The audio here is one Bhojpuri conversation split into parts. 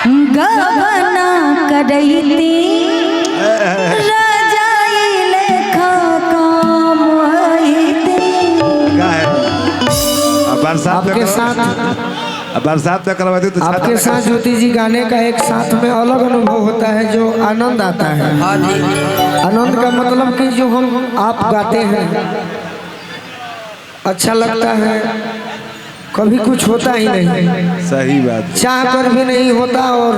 गबना करैती रजाई लेखा काम आईती। बरसात में करवाती तो आपके साथ ज्योति जी गाने का एक साथ में अलग अनुभव होता है जो आनंद आता है। आनंद का मतलब कि जो हम आप गाते हैं अच्छा लगता है, कभी कुछ होता ही नहीं। सही बात, चाह कर भी नहीं होता और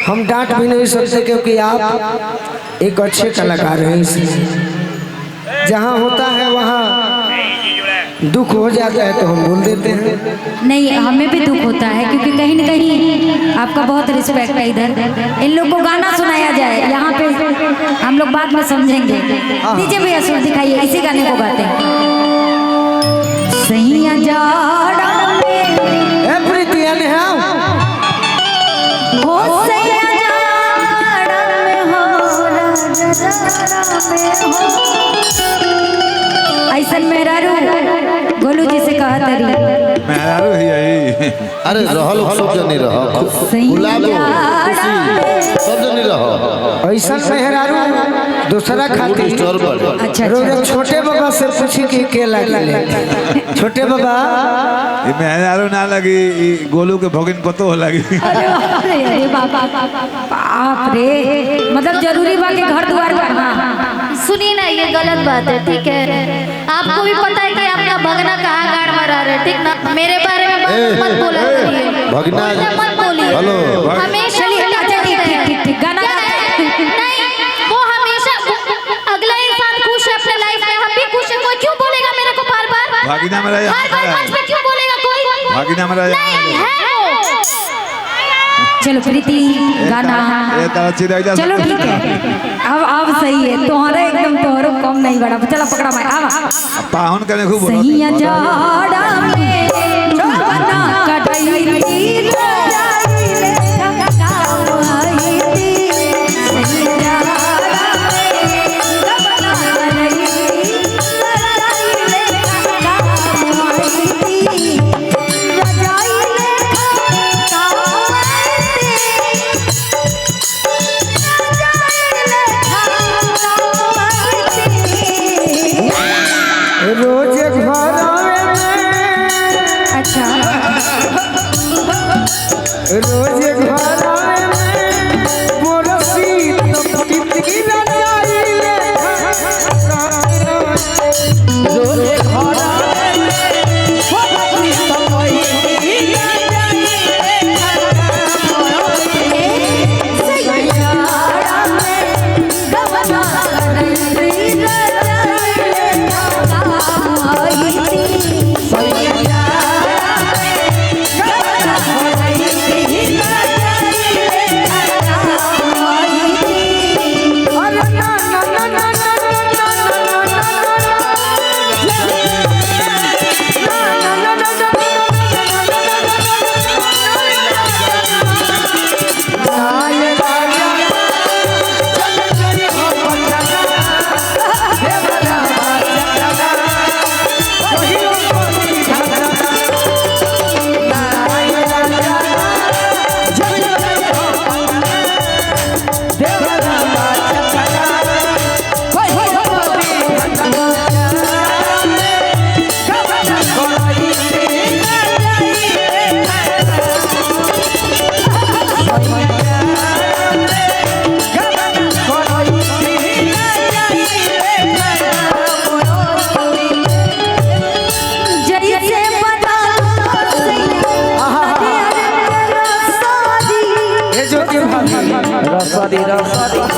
हम डांट भी नहीं सकते क्योंकि आप एक अच्छे कलाकार हैं। इसलिए जहाँ होता है वहाँ दुख हो जाता है तो हम बोल देते हैं। नहीं, हमें भी दुख होता है क्योंकि कहीं न कहीं आपका बहुत रिस्पेक्ट है। इधर इन लोग को गाना सुनाया जाए, यहाँ पे हम लोग बाद में समझेंगे। दीजिए भैया सुर दिखाइए, इसी गाने को गाते हैं। सैया जाड़ा में प्रीति हो, सैया जाड़ा में हो, राजा जाड़ा में हो। ऐसा मेहरारू गोलू जी से कहा तरी मेहरारू ही यही। अरे रहल सब जनी रह गुलाब सब जनी रह ऐसा मेहरारू दूसरा खाती। अच्छा रोज छोटे बाबा से पूछी कि के लगे छोटे बाबा ये मेहरारू ना लगी, गोलू के भोगिन पतो हो लगी। अरे बाप रे, मतलब जरूरी बा के घर द्वार पर। हाँ सुनिए ना, ये गलत बात है, ठीक है। आपको भी पता है कि आपका भगना कहाँ गाड़ मरा रहा है, ठीक ना। मेरे बारे में मत बोला करिए, भगना मत बोलिए। हेलो हमेशा ठीक गाना नहीं, वो हमेशा अगला इंसान खुश है अपने लाइफ में, हम भी खुश है। कोई क्यों बोलेगा मेरे को बार बार भागिना मेरा हर बार मंच पे क्यों बोलेगा कोई? भागिना मेरा नहीं है वो। चलो प्रीति गाना, चलो ठीक है। अब सही है, तुम्हारा एकदम तोहरो कम नहीं बड़ा। चलो पकड़ा मैं अब पाहुन करने खूब सैया जाड़ा में गबना करैती रजाई लेखा काम आईती। सैया जाड़ा में गबना करैती रजाई लेखा काम आईती। रजाई लेखा काम आईती। रोज घर अच्छा रोज घर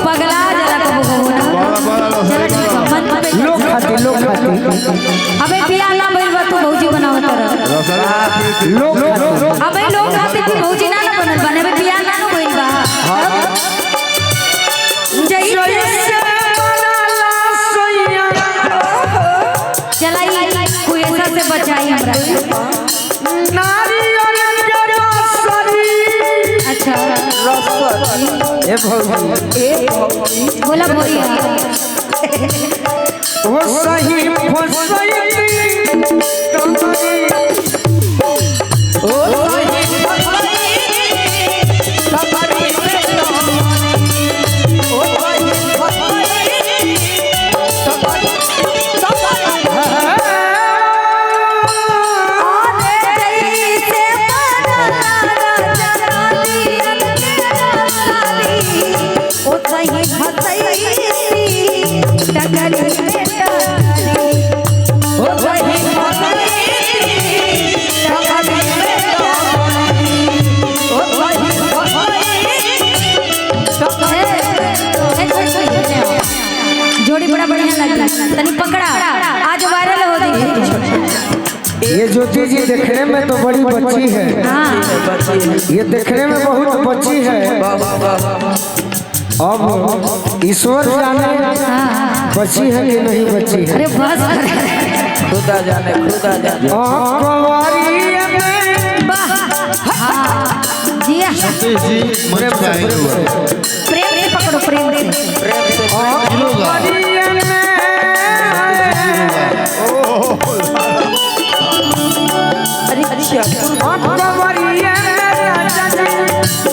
पगला जरा कबो लोग खाती। अबे पिया ना भइल बा, तू भौजी बनावत रह। लोग अबे लोग खाती तू भौजी ना बनल बने, बे पिया ना भइल बा। चलाई कोई ऐसा से बचाई हमरा। अच्छा बोला बोलिए। वो सही ओ ज्योति जी देखने में तो बड़ी बच्ची है, ये देखने में बहुत बच्ची है। अब ईश्वर जाने बच्ची है कि नहीं बच्ची है। अरे बस खुदा जाने खुदा जाने। जी सतीश जी मंच पे आए हुए हैं। प्रेम से पकड़ो, प्रेम से।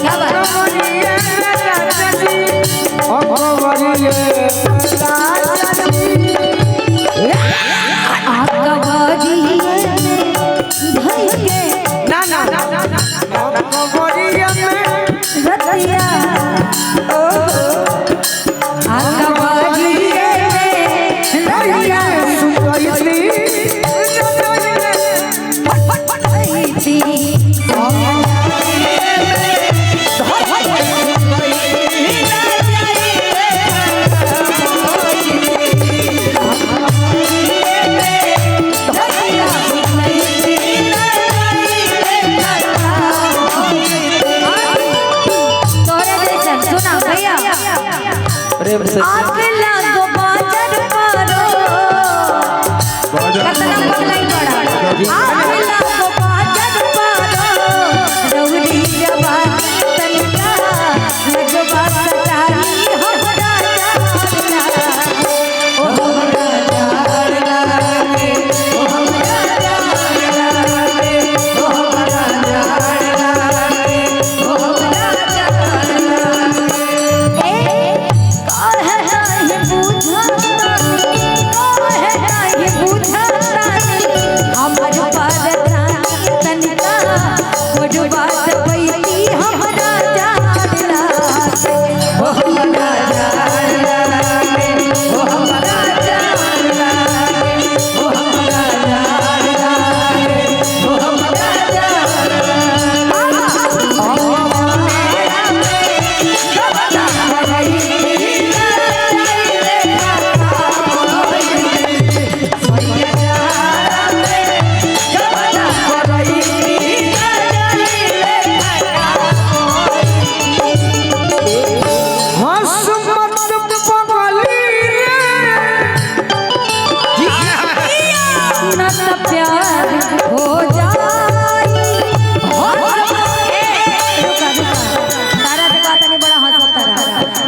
क्या बात? प्रेम से आप लागो बाजार पारो कतना बदलाई बड़ा आप लागो बाजार पारो रौरी जवान तनिका लगवा सटारी हमरा जाना ओ हमरा जाना ओ हमरा जाना ओ हमरा जाना ओ हमरा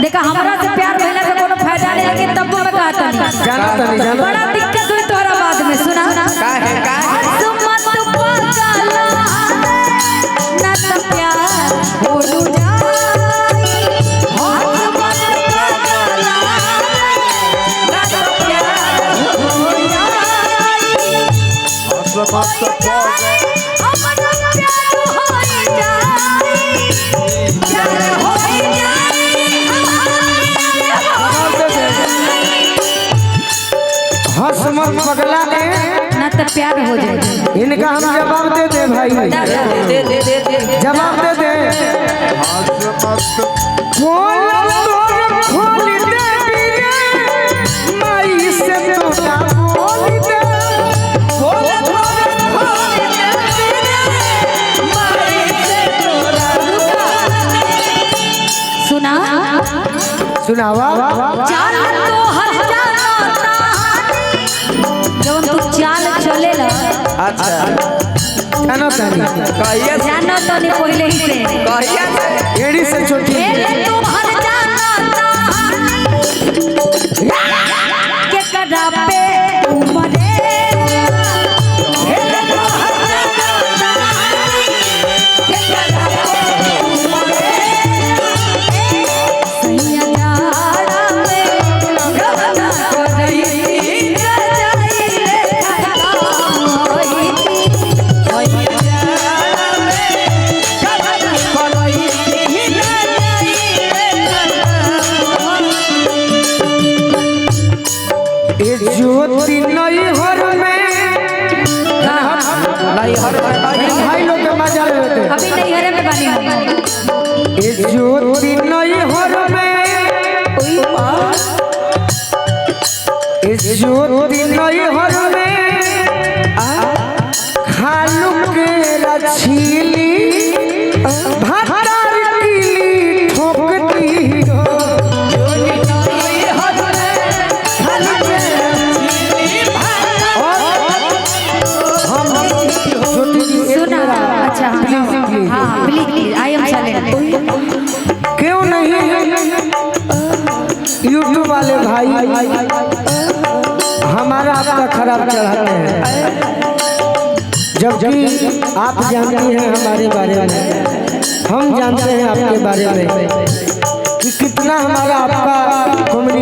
देखा हमरा से प्यार भइला से कोनो फायदा नहीं, लेकिन तब मैं कहता नहीं बड़ा दिक्कत हुई तोरा बाद में। सुना का है सुमत पगला ना त प्यार हो जाई हो सुमत पगला ना त प्यार हो जाई समस्त हमरा प्यार हो जाई प्यार हो जाई हसमत पगला ने ना तो प्यार हो जाए। इनका हम जवाब दे दे भाई, दे जवाब दे दे। खोल तोर खोल दे बिरे माई से तोरा खोल दे, खोल तोर खोल दे बिरे माई से तोरा। सुना सुनावा चाल तो हर जाता जब तू चाल चलेला अच्छा जानो तानी कहिया जानो तो नहीं पहले ही से कहिया से एड़ी से छोटी खेले तू हर जाता के करा पे उमरे खेले तू हर जाता के करा पे उमरे सैया जाड़ा में गवना करई जाई रे खड़ा होई सैया जाड़ा में गवना करई जाई रे ए ज्योति नई हर में नहीं हर भाई लोग के मजा लेते। अभी नहीं हरे में बानी हम। ए ज्योति नई हर में ए ज्योति नई हर में क्यों नहीं यूट्यूब वाले भाई हमारा आपका खराब चढ़ाते हैं, जबकि आप जानती हैं हमारे बारे में, हम जानते हैं आपके बारे में कि कितना हमारा आपका कॉमेडी